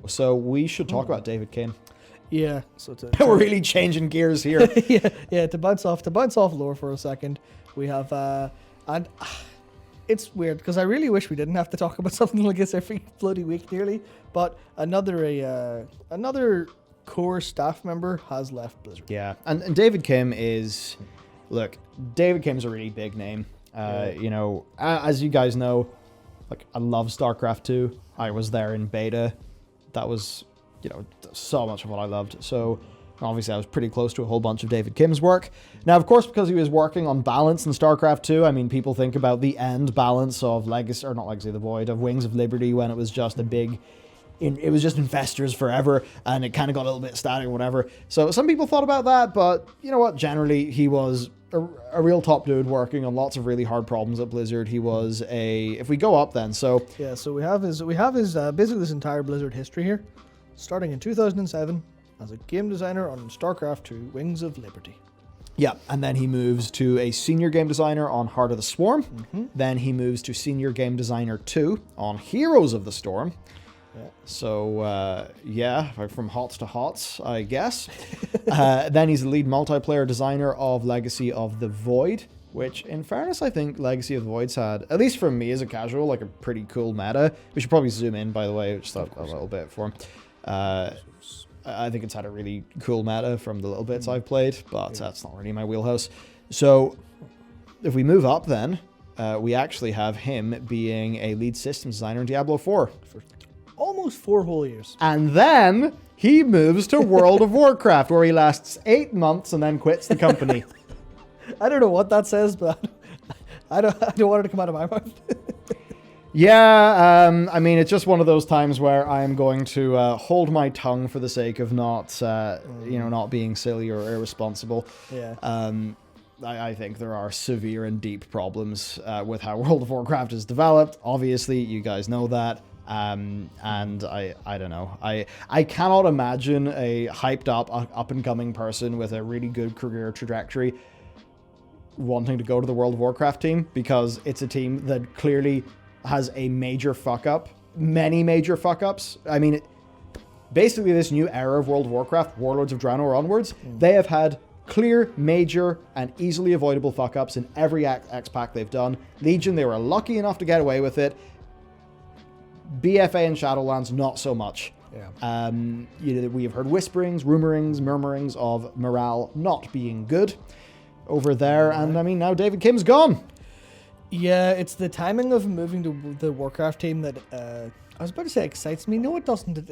So we should talk about David Kim. Yeah, so We're really changing gears here. yeah. To bounce off lore for a second, we have and it's weird because I really wish we didn't have to talk about something like this every bloody week nearly. But another core staff member has left Blizzard. Yeah, and David Kim is, look, David Kim's a really big name. You know, as you guys know, like I love StarCraft 2. I was there in beta. That was, you know, so much of what I loved. So obviously I was pretty close to a whole bunch of David Kim's work. Now, of course, because he was working on balance in StarCraft 2, I mean, people think about the end balance of Legacy, or not Legacy of the Void, of Wings of Liberty when it was just a big, it was just investors forever, and it kind of got a little bit static or whatever. So some people thought about that, but you know what? Generally, he was a real top dude working on lots of really hard problems at Blizzard. He was if we go up then, so... Yeah, so we have his basically this entire Blizzard history here, starting in 2007 as a game designer on StarCraft 2 Wings of Liberty. Yeah, and then he moves to a senior game designer on Heart of the Swarm. Mm-hmm. Then he moves to senior game designer 2 on Heroes of the Storm. Yeah. So, from hots to hots, I guess. Then he's the lead multiplayer designer of Legacy of the Void, which, in fairness, I think Legacy of the Void's had, at least for me as a casual, like a pretty cool meta. We should probably zoom in, by the way, just a little bit for him. I think it's had a really cool meta from the little bits I've played, but that's not really my wheelhouse. So, if we move up then, we actually have him being a lead systems designer in Diablo 4. For almost 4 whole years. And then he moves to World of Warcraft, where he lasts 8 months and then quits the company. I don't know what that says, but I don't want it to come out of my mouth. Yeah, I mean, it's just one of those times where I'm going to hold my tongue for the sake of not being silly or irresponsible. Yeah. I think there are severe and deep problems with how World of Warcraft is developed. Obviously, you guys know that. And I don't know. I cannot imagine a hyped up and coming person with a really good career trajectory wanting to go to the World of Warcraft team, because it's a team that clearly has a major fuck up, many major fuck ups. I mean, basically this new era of World of Warcraft, Warlords of Draenor onwards, they have had clear, major, and easily avoidable fuck ups in every X-Pack they've done. Legion, they were lucky enough to get away with it. BFA and Shadowlands, not so much. Yeah. We have heard whisperings, rumorings, murmurings of morale not being good over there, and I mean, now David Kim's gone. Yeah, it's the timing of moving to the Warcraft team that I was about to say excites me. No, it doesn't.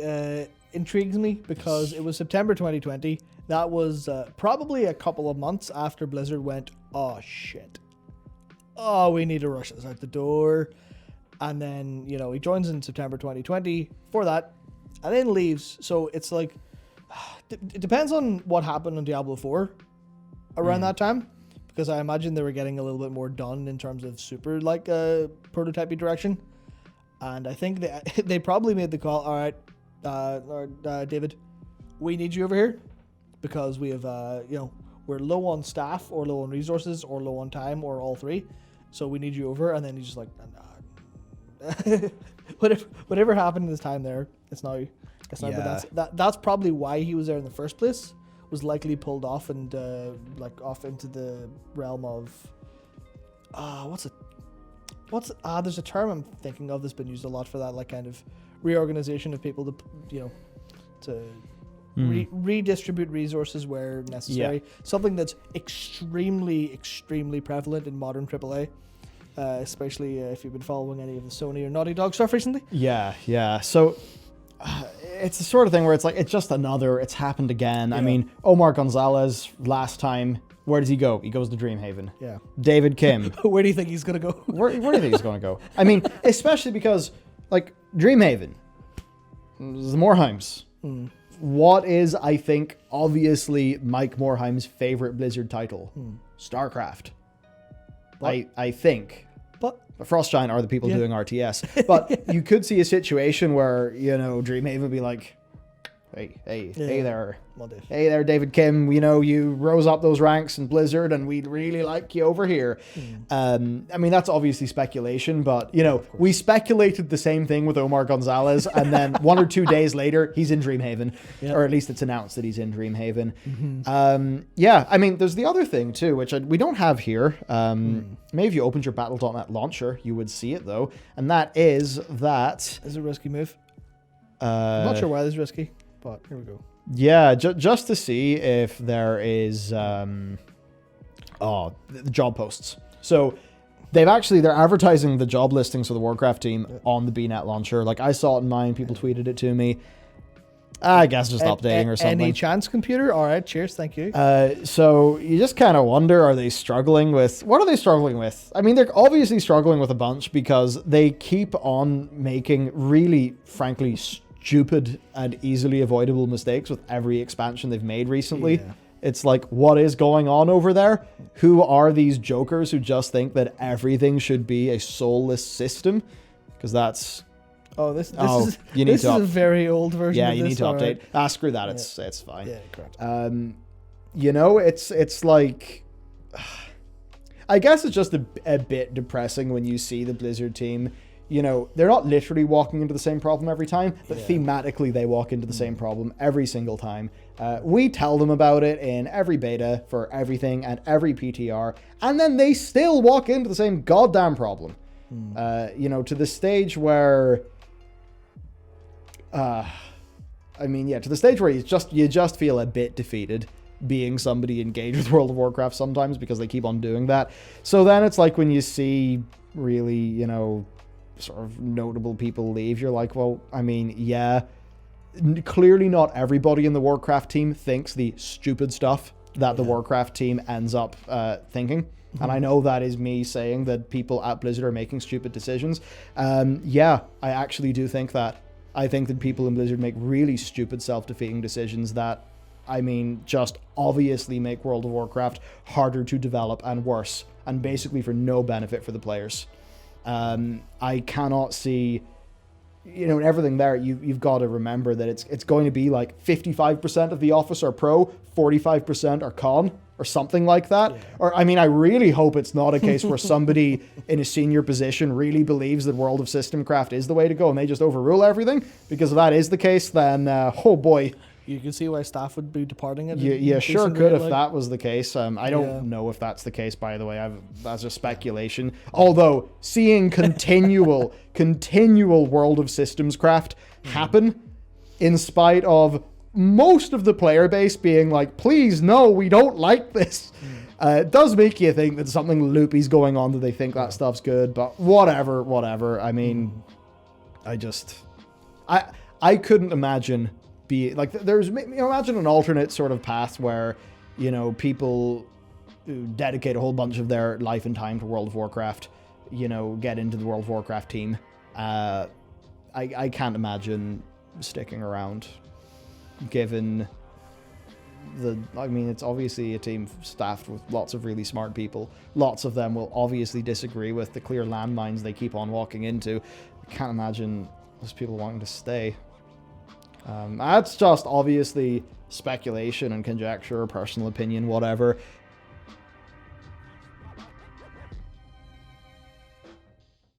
Intrigues me, because it was September 2020. That was probably a couple of months after Blizzard went, oh shit, oh, we need to rush this out the door. And then, you know, he joins in September 2020 for that, and then leaves. So it's like, it depends on what happened on Diablo 4 around that time, because I imagine they were getting a little bit more done in terms of super, like, prototypey direction. And I think they probably made the call, all right, David, we need you over here, because we have, we're low on staff, or low on resources, or low on time, or all three. So we need you over. And then he's just like, whatever happened in his time there, it's now. Yeah. But that's probably why he was there in the first place. Was likely pulled off and off into the realm of there's a term I'm thinking of that's been used a lot for that, like kind of reorganization of people to redistribute resources where necessary. Yeah. Something that's extremely, extremely prevalent in modern AAA. Especially if you've been following any of the Sony or Naughty Dog stuff recently. Yeah. So it's the sort of thing where it's like, it's happened again. Yeah. I mean, Omar Gonzalez, last time, where does he go? He goes to Dreamhaven. Yeah. David Kim. Where do you think he's going to go? Where do you think he's going to go? I mean, especially because, like, Dreamhaven, the Morheims. What is, I think, obviously Mike Morheim's favorite Blizzard title? StarCraft. I think. But Frostgiant are the people doing RTS. But you could see a situation where, Dreamhaven would be like, hey Yeah. there. Well, Dave. Hey there, David Kim. You know, you rose up those ranks in Blizzard, and we'd really like you over here. I mean, that's obviously speculation, but, you know, we speculated the same thing with Omar Gonzalez, and then 1 or 2 days later, he's in Dreamhaven. Yep. Or at least it's announced that he's in Dreamhaven. Yeah, I mean, there's the other thing, too, which we don't have here. Maybe if you opened your Battle.net launcher, you would see it, though. And that is that... Is it a risky move? I'm not sure why this is risky, but here we go. Yeah, just to see if there is the job posts. So they're advertising the job listings for the Warcraft team on the BNet launcher. Like, I saw it in mine, people tweeted it to me. I guess just updating or something. Any chance, computer? All right, cheers, thank you. So you just kind of wonder, what are they struggling with? I mean, they're obviously struggling with a bunch because they keep on making really, frankly, stupid and easily avoidable mistakes with every expansion they've made recently. Yeah. It's like, what is going on over there? Who are these jokers who just think that everything should be a soulless system? Because that's... This is a very old version of this. Yeah, you need to update. Right. Screw that. It's fine. Yeah, correct. You know, it's like... I guess it's just a bit depressing when you see the Blizzard team. You know, they're not literally walking into the same problem every time, but thematically they walk into the same problem every single time. We tell them about it in every beta for everything and every PTR, and then they still walk into the same goddamn problem. You know, to the stage where... to the stage where you just feel a bit defeated being somebody engaged with World of Warcraft sometimes because they keep on doing that. So then it's like when you see really, you know, sort of notable people leave, you're like, well, I mean, yeah, clearly not everybody in the Warcraft team thinks the stupid stuff that the Warcraft team ends up thinking. And I know that is me saying that people at Blizzard are making stupid decisions. I actually do think that. I think that people in Blizzard make really stupid self-defeating decisions that, I mean, just obviously make World of Warcraft harder to develop and worse, and basically for no benefit for the players. I cannot see, you know, everything there. You've got to remember that it's going to be like 55% of the office are pro, 45% are con, or something like that. Yeah. Or, I mean, I really hope it's not a case where somebody in a senior position really believes that World of Systemcraft is the way to go and they just overrule everything. Because if that is the case, then, oh boy. You can see why staff would be departing it. You sure could if that was the case. I don't know if that's the case, by the way. That's just speculation. Although, seeing continual World of Systemcraft happen in spite of most of the player base being like, please, no, we don't like this. It does make you think that something loopy's going on, that they think that stuff's good, but whatever. I mean, I couldn't imagine like, there's, you know, imagine an alternate sort of path where, you know, people who dedicate a whole bunch of their life and time to World of Warcraft, you know, get into the World of Warcraft team. I can't imagine sticking around, given it's obviously a team staffed with lots of really smart people. Lots of them will obviously disagree with the clear landmines they keep on walking into. I can't imagine those people wanting to stay. That's just obviously speculation and conjecture, personal opinion, whatever.